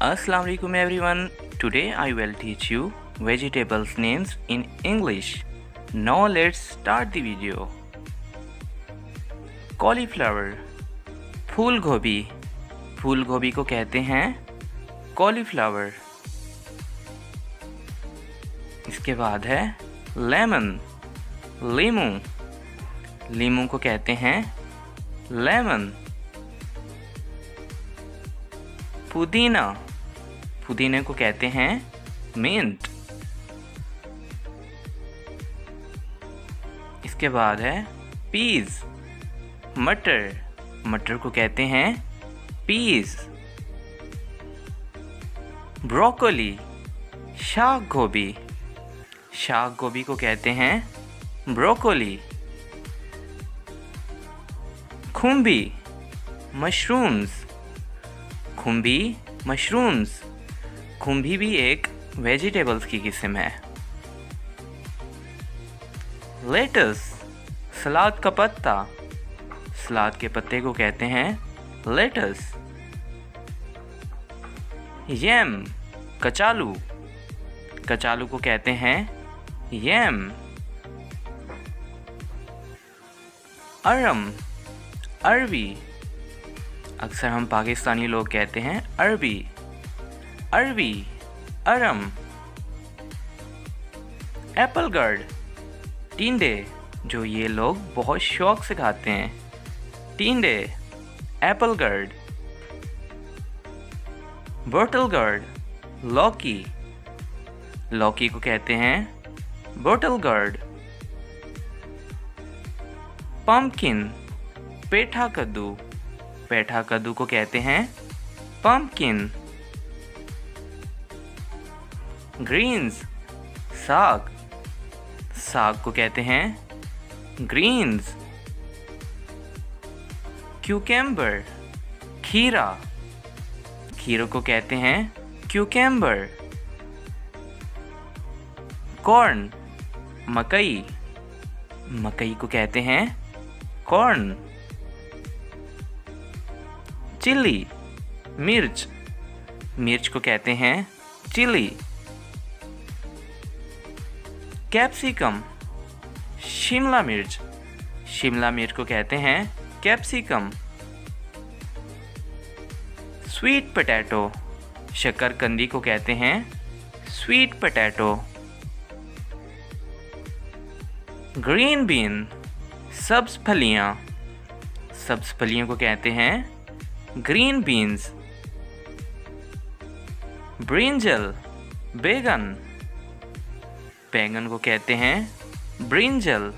Assalamu alaikum everyone. Today I will teach you vegetables names in English. Now let's start the video. Cauliflower, फूल गोभी, फूल गोभी को कहते हैं cauliflower. इसके बाद है लेमन, लीमू, लीमू को कहते हैं लेमन. पुदीना, पुदीने को कहते हैं मिंट. इसके बाद है पीज, मटर, मटर को कहते हैं पीज. ब्रोकोली, शाक गोभी, शाक गोभी को कहते हैं ब्रोकोली. खुम्भी, मशरूम्स, खुम्भी मशरूम्स, खुम्भी भी एक वेजिटेबल्स की किस्म है. लेटस, सलाद का पत्ता, सलाद के पत्ते को कहते हैं लेटस. यम, कचालू, कचालू को कहते हैं यम. अरम, अरबी, अक्सर हम पाकिस्तानी लोग कहते हैं अरबी, अरबी, अरम. एप्पल गर्ड, टिंडे, जो ये लोग बहुत शौक से खाते हैं, टिंडे, एप्पल गर्ड. बोटल गर्ड, लौकी, लौकी को कहते हैं बोटल गर्ड. पम्पकिन, पेठा कद्दू, पेठा कद्दू को कहते हैं पम्पकिन. ग्रीन्स, साग, साग को कहते हैं ग्रीन्स. क्यूकेम्बर, खीरा, खीरों को कहते हैं क्यूकेम्बर. कॉर्न, मकई, मकई को कहते हैं कॉर्न. चिली, मिर्च, मिर्च को कहते हैं चिली. कैप्सिकम, शिमला मिर्च, शिमला मिर्च को कहते हैं कैप्सिकम. स्वीट पोटैटो, शकरकंदी को कहते हैं स्वीट पोटैटो. ग्रीन बीन, सब्ज फलियां, सब्ज फलियों को कहते हैं ग्रीन बीन्स. ब्रिंजल, बैगन, बैगन को कहते हैं ब्रिंजल.